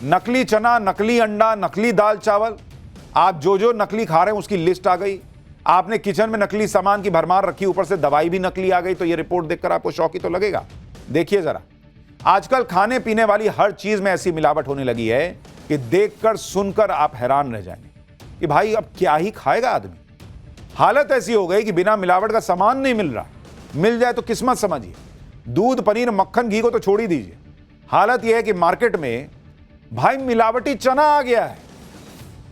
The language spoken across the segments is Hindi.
नकली चना, नकली अंडा, नकली दाल चावल, आप जो जो नकली खा रहे हैं उसकी लिस्ट आ गई। आपने किचन में नकली सामान की भरमार रखी, ऊपर से दवाई भी नकली आ गई, तो ये रिपोर्ट देखकर आपको शौक ही तो लगेगा। देखिए जरा, आजकल खाने पीने वाली हर चीज में ऐसी मिलावट होने लगी है कि देखकर सुनकर आप हैरान रह जाएंगे कि भाई अब क्या ही खाएगा आदमी। हालत ऐसी हो गई कि बिना मिलावट का सामान नहीं मिल रहा, मिल जाए तो किस्मत समझिए। दूध, पनीर, मक्खन, घी को तो छोड़ ही दीजिए। हालत यह है कि मार्केट में भाई मिलावटी चना आ गया है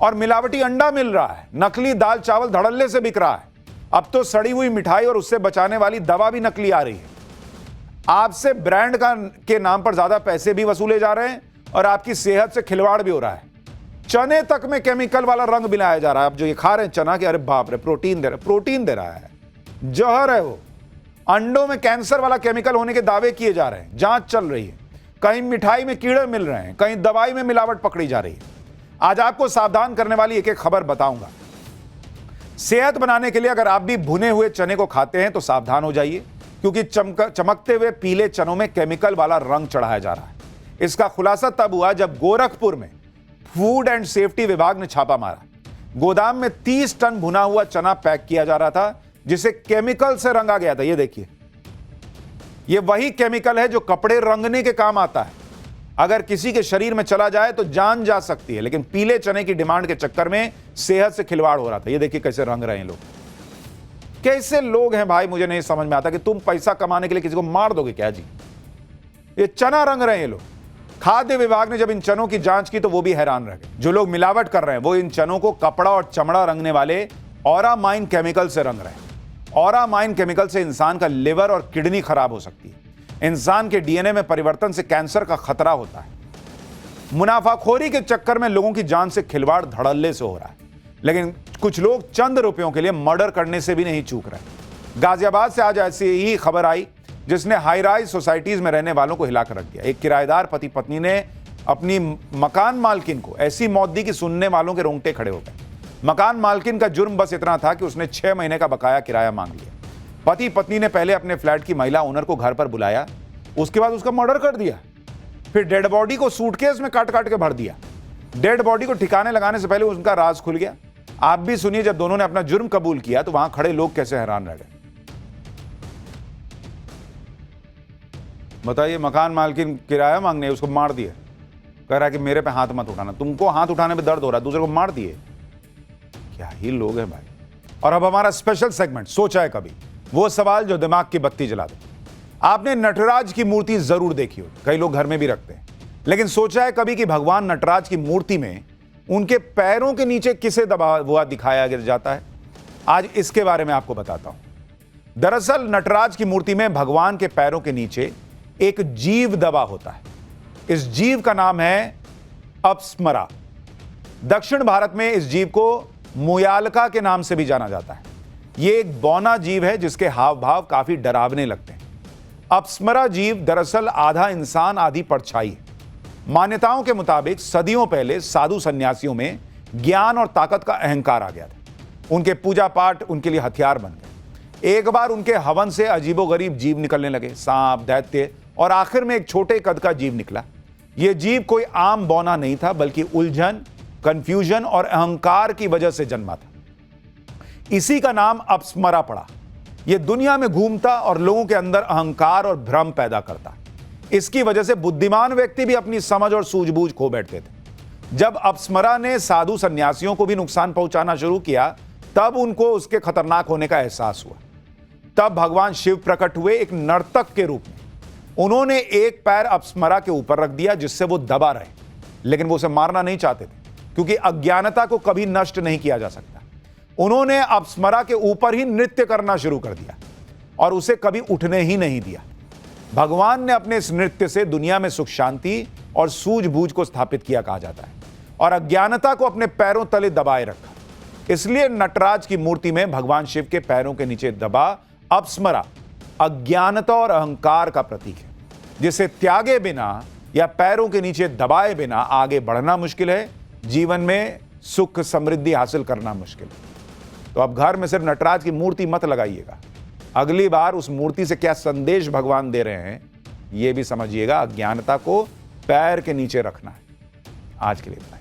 और मिलावटी अंडा मिल रहा है, नकली दाल चावल धड़ल्ले से बिक रहा है। अब तो सड़ी हुई मिठाई और उससे बचाने वाली दवा भी नकली आ रही है। आपसे ब्रांड के नाम पर ज्यादा पैसे भी वसूले जा रहे हैं और आपकी सेहत से खिलवाड़ भी हो रहा है। चने तक में केमिकल वाला रंग मिलाया जा रहा है। आप जो ये खा रहे हैं चना के, अरे बाप रे, प्रोटीन दे रहा है, जहर है वो। अंडों में कैंसर वाला केमिकल होने के दावे किए जा रहे हैं, जांच चल रही है। कहीं मिठाई में कीड़े मिल रहे हैं, कहीं दवाई में मिलावट पकड़ी जा रही है। आज आपको सावधान करने वाली एक एक खबर बताऊंगा। सेहत बनाने के लिए अगर आप भी भुने हुए चने को खाते हैं तो सावधान हो जाइए, क्योंकि चमकते हुए पीले चनों में केमिकल वाला रंग चढ़ाया जा रहा है। इसका खुलासा तब हुआ जब गोरखपुर में फूड एंड सेफ्टी विभाग ने छापा मारा। गोदाम में 30 टन भुना हुआ चना पैक किया जा रहा था, जिसे केमिकल से रंगा गया था। ये देखिए, ये वही केमिकल है जो कपड़े रंगने के काम आता है। अगर किसी के शरीर में चला जाए तो जान जा सकती है, लेकिन पीले चने की डिमांड के चक्कर में सेहत से खिलवाड़ हो रहा था। ये देखिए कैसे रंग रहे हैं लोग। कैसे लोग हैं भाई, मुझे नहीं समझ में आता कि तुम पैसा कमाने के लिए किसी को मार दोगे क्या जी। ये चना रंग रहे हैं ये लोग। खाद्य विभाग ने जब इन चनों की जांच की तो वो भी हैरान रह गए। जो लोग मिलावट कर रहे हैं वो इन चनों को कपड़ा और चमड़ा रंगने वाले ऑरामाइन केमिकल से रंग रहे हैं। ऑरामाइन केमिकल से इंसान का लिवर और किडनी खराब हो सकती है। इंसान के डीएनए में परिवर्तन से कैंसर का खतरा होता है। मुनाफाखोरी के चक्कर में लोगों की जान से खिलवाड़ धड़ल्ले से हो रहा है, लेकिन कुछ लोग चंद रुपयों के लिए मर्डर करने से भी नहीं चूक रहे। गाजियाबाद से आज ऐसी ही खबर आई जिसने हाई राइज सोसाइटीज में रहने वालों को हिलाकर रख दिया। एक किराएदार पति पत्नी ने अपनी मकान मालकिन को ऐसी मौत दी कि सुनने वालों के रोंगटे खड़े हो गए। मकान मालकिन का जुर्म बस इतना था कि उसने 6 महीने का बकाया किराया मांग लिया। पति पत्नी ने पहले अपने फ्लैट की महिला ओनर को घर पर बुलाया, उसके बाद उसका मर्डर कर दिया। फिर डेड बॉडी को सूटकेस में काट काट के भर दिया। डेड बॉडी को ठिकाने लगाने से पहले उनका राज खुल गया। आप भी सुनिए, जब दोनों ने अपना जुर्म कबूल किया तो वहां खड़े लोग कैसे हैरान रह गए। बताइए, मकान मालकिन किराया मांगने उसको मार दिया, कह रहा है कि मेरे पे हाथ मत उठाना, तुमको हाथ उठाने में दर्द हो रहा है, दूसरे को मार दिए। क्या ही लोग हैं भाई। और अब हमारा स्पेशल सेगमेंट, सोचा है कभी, वो सवाल जो दिमाग की बत्ती जला दे। आपने नटराज की मूर्ति जरूर देखी हो, कई लोग घर में भी रखते हैं, लेकिन सोचा है कभी कि भगवान नटराज की मूर्ति में उनके पैरों के नीचे किसे दबा हुआ दिखाया जाता है? आज इसके बारे में आपको बताता हूं। दरअसल नटराज की मूर्ति में भगवान के पैरों के नीचे एक जीव दबा होता है। इस जीव का नाम है अप्समरा। दक्षिण भारत में इस जीव को मुयालका के नाम से भी जाना जाता है। यह एक बौना जीव है जिसके हाव भाव काफी डरावने लगते हैं। अप्समरा जीव दरअसल आधा इंसान आधी परछाई है। मान्यताओं के मुताबिक सदियों पहले साधु सन्यासियों में ज्ञान और ताकत का अहंकार आ गया था। उनके पूजा पाठ उनके लिए हथियार बन गए। एक बार उनके हवन से अजीबोगरीब जीव निकलने लगे, सांप, दैत्य और आखिर में एक छोटे कद का जीव निकला। यह जीव कोई आम बौना नहीं था, बल्कि उलझन, कंफ्यूजन और अहंकार की वजह से जन्मा था। इसी का नाम अप्समरा पड़ा। यह दुनिया में घूमता और लोगों के अंदर अहंकार और भ्रम पैदा करता। इसकी वजह से बुद्धिमान व्यक्ति भी अपनी समझ और सूझबूझ खो बैठते थे। जब अप्समरा ने साधु सन्यासियों को भी नुकसान पहुंचाना शुरू किया, तब उनको उसके खतरनाक होने का एहसास हुआ। तब भगवान शिव प्रकट हुए एक नर्तक के रूप में। उन्होंने एक पैर अप्समरा के ऊपर रख दिया जिससे वो दबा रहे, लेकिन वो उसे मारना नहीं चाहते थे, क्योंकि अज्ञानता को कभी नष्ट नहीं किया जा सकता। उन्होंने अप्समरा के ऊपर ही नृत्य करना शुरू कर दिया और उसे कभी उठने ही नहीं दिया। भगवान ने अपने इस नृत्य से दुनिया में सुख शांति और सूझबूझ को स्थापित किया कहा जाता है, और अज्ञानता को अपने पैरों तले दबाए रखा। इसलिए नटराज की मूर्ति में भगवान शिव के पैरों के नीचे दबा अप्समरा अज्ञानता और अहंकार का प्रतीक है, जिसे त्यागे बिना या पैरों के नीचे दबाए बिना आगे बढ़ना मुश्किल है, जीवन में सुख समृद्धि हासिल करना मुश्किल है। तो अब घर में सिर्फ नटराज की मूर्ति मत लगाइएगा, अगली बार उस मूर्ति से क्या संदेश भगवान दे रहे हैं यह भी समझिएगा। अज्ञानता को पैर के नीचे रखना है। आज के लिए इतना ही।